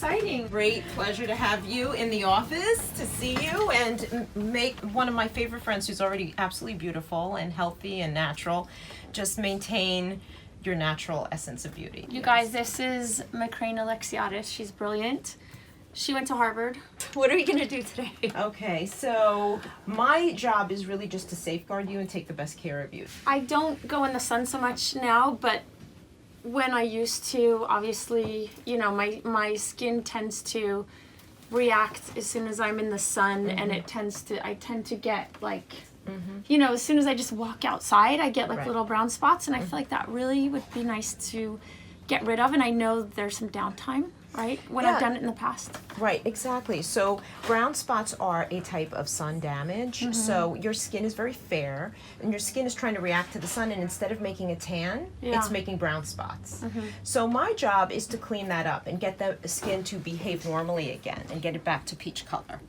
exciting. Great pleasure to have you in the office, to see you, and make one of my favorite friends who's already absolutely beautiful and healthy and natural, just maintain your natural essence of beauty. You guys, this is Macrene Alexiades. She's brilliant. She went to Harvard. What are we gonna do today? Okay, so my job is really just to safeguard you and take the best care of you. I don't go in the sun so much now, but when I used to, obviously, you know, my skin tends to react as soon as I'm in the sun, and I tend to get like, you know, as soon as I just walk outside, I get like little brown spots, and I feel like that really would be nice to get rid of, and I know there's some downtime, right, when I've done it in the past. Right, exactly. So brown spots are a type of sun damage. So your skin is very fair, and your skin is trying to react to the sun, and instead of making a tan, it's making brown spots. So my job is to clean that up and get the skin to behave normally again and get it back to peach color.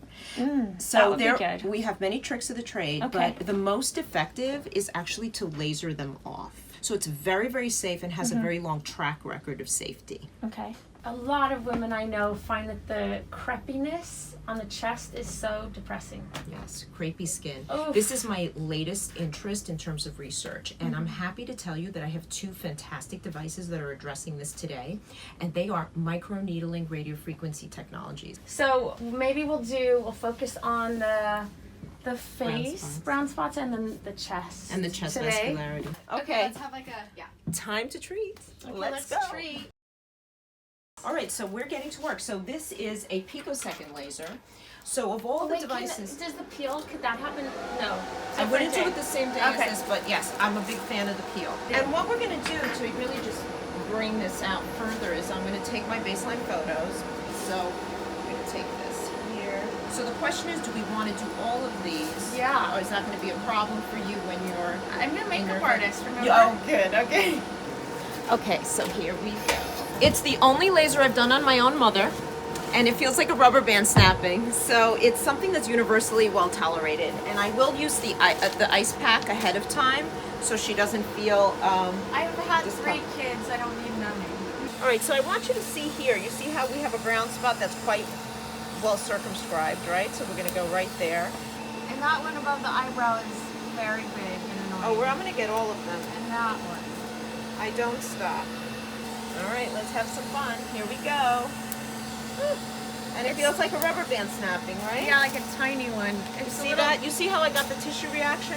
So we have many tricks of the trade, but the most effective is actually to laser them off. So it's very, very safe and has a very long track record of safety. Okay. A lot of women I know find that the crepiness on the chest is so depressing. Yes, crepey skin. Oof. This is my latest interest in terms of research, and I'm happy to tell you that I have two fantastic devices that are addressing this today, and they are microneedling radiofrequency technologies. So maybe we'll focus on the face, brown spots, and then the chest. And the chest today. vascularity. Okay, let's have like Time to treat. Okay, let's go. treat. All right, so we're getting to work. So this is a picosecond laser. So of all the devices, Does the peel, could that happen? No. I wouldn't do it the same day Okay. as this, but yes, I'm a big fan of the peel. And what we're gonna do to really just bring this out further is I'm gonna take my baseline photos. So I'm gonna take this here. So the question is, do we wanna do all of these? Yeah. Or is that gonna be a problem for you when you're... I'm a makeup artist, remember? Oh, good, okay. Okay, so here we go. It's the only laser I've done on my own mother, and it feels like a rubber band snapping. So it's something that's universally well tolerated. And I will use the ice pack ahead of time so she doesn't feel I've had 3 kids, I don't need numbing. All right, so I want you to see here. You see how we have a brown spot that's quite well circumscribed, right? So we're gonna go right there. And that one above the eyebrow is very big and annoying. Oh, I'm gonna get all of them. And that one. I don't stop. All right, let's have some fun. Here we go. And it feels like a rubber band snapping, right? Yeah, like a tiny one. You see that? You see how I got the tissue reaction,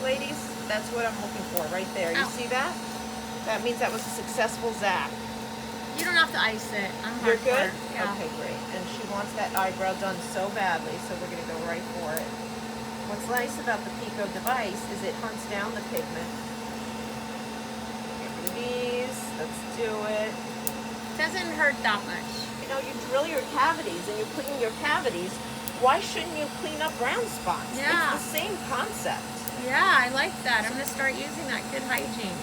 ladies? That's what I'm looking for right there. You see that? That means that was a successful zap. You don't have to ice it. I'm You're good? Yeah. Okay, great. And she wants that eyebrow done so badly, so we're going to go right for it. What's nice about the Pico device is it hunts down the pigment. Get rid of these. Let's do it. Doesn't hurt that much. You know, you drill your cavities and you clean your cavities. Why shouldn't you clean up brown spots? Yeah. It's the same concept. Yeah, I like that. I'm going to start using that. Good hygiene.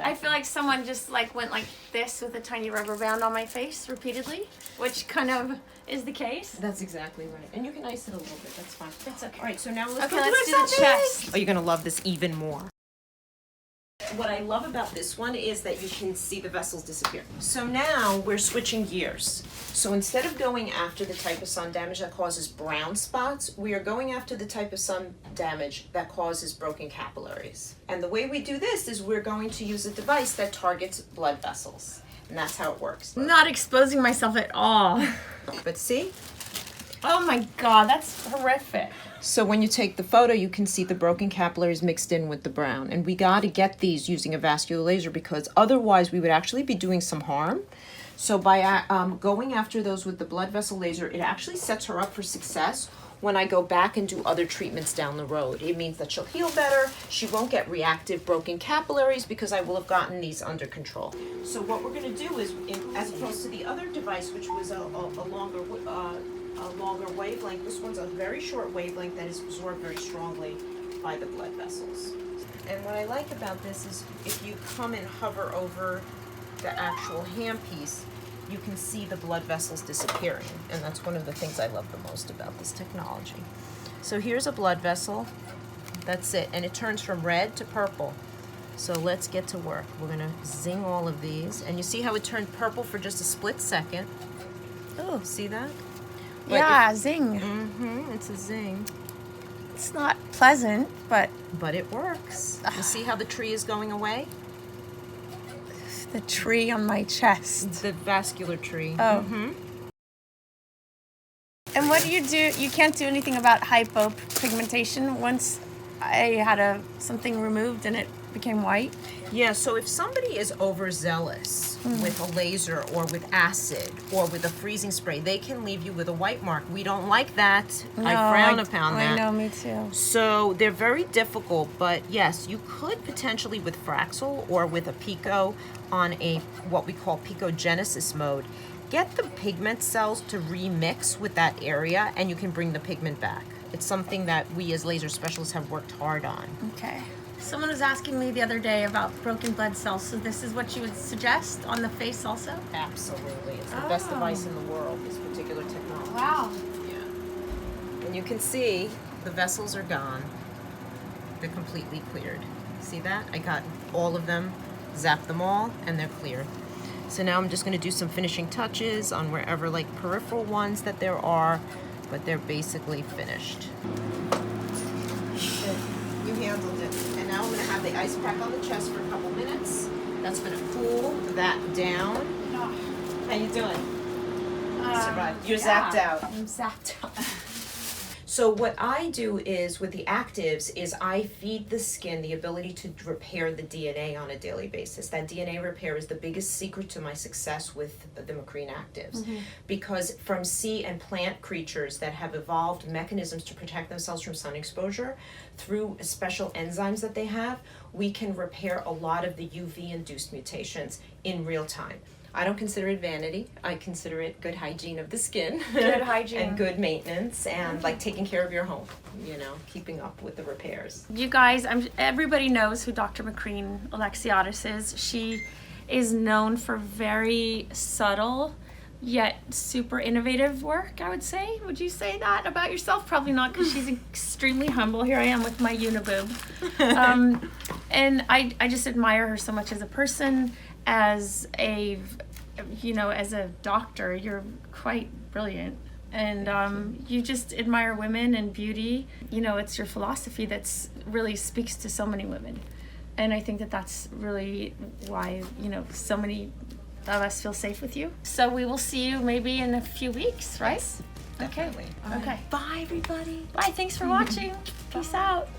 I feel like someone just like went like this with a tiny rubber band on my face repeatedly, which kind of is the case. That's exactly right. And you can ice it a little bit. That's fine. It's okay. All right, so now let's Let's do the chest. Oh, you're going to love this even more. What I love about this one is that you can see the vessels disappear. So now we're switching gears. So instead of going after the type of sun damage that causes brown spots, we are going after the type of sun damage that causes broken capillaries. And the way we do this is we're going to use a device that targets blood vessels. And that's how it works. Not exposing myself at all. But see? Oh my God, that's horrific. So when you take the photo, you can see the broken capillaries mixed in with the brown. And we got to get these using a vascular laser because otherwise we would actually be doing some harm. So by going after those with the blood vessel laser, it actually sets her up for success when I go back and do other treatments down the road. It means that she'll heal better. She won't get reactive broken capillaries because I will have gotten these under control. So what we're going to do is, as opposed to the other device, which was a longer wavelength. This one's a very short wavelength that is absorbed very strongly by the blood vessels. And what I like about this is if you come and hover over the actual handpiece, you can see the blood vessels disappearing. And that's one of the things I love the most about this technology. So here's a blood vessel. That's it. And it turns from red to purple. So let's get to work. We're gonna zing all of these. And you see how it turned purple for just a split second? Oh, see that? But Yeah, zing. It's a zing. It's not pleasant, but it works. You see how the tree is going away? the tree on my chest. The vascular tree. Oh. And what do? You can't do anything about hypopigmentation once I had something removed and it became white? Yeah, so if somebody is overzealous with a laser or with acid or with a freezing spray, they can leave you with a white mark. We don't like that. No, I frown upon that. I know, me too. So they're very difficult, but yes, you could potentially with Fraxel or with a Pico on a what we call picogenesis mode, get the pigment cells to remix with that area and you can bring the pigment back. It's something that we as laser specialists have worked hard on. Okay. Someone was asking me the other day about broken blood cells, so this is what you would suggest on the face also? Absolutely. It's the best device in the world, this particular technology. Wow. Yeah. And you can see the vessels are gone. They're completely cleared. See that? I got all of them, zapped them all, and they're clear. So now I'm just going to do some finishing touches on wherever like peripheral ones that there are, but they're basically finished. You handled it. And now I'm going to have the ice pack on the chest for a couple minutes. That's going to cool that down. How you doing? Survived. You're zapped out. I'm zapped out. So what I do is with the actives is I feed the skin the ability to repair the DNA on a daily basis. That DNA repair is the biggest secret to my success with the Macrene actives. Because from sea and plant creatures that have evolved mechanisms to protect themselves from sun exposure, through special enzymes that they have, we can repair a lot of the UV-induced mutations in real time. I don't consider it vanity. I consider it good hygiene of the skin. Good hygiene. And good maintenance and like taking care of your home, you know, keeping up with the repairs. You guys, everybody knows who Dr. Macrene Alexiades is. She is known for very subtle yet super innovative work, I would say. Would you say that about yourself? Probably not, because she's extremely humble. Here I am with my uniboob. And I just admire her so much as a person, as a doctor. You're quite brilliant. And you just admire women and beauty. You know, it's your philosophy that's really speaks to so many women. And I think that that's really why, you know, so many of us feel safe with you. So we will see you maybe in a few weeks, right? Yes, definitely. Okay. Bye, everybody. Bye. Thanks for watching. Peace out.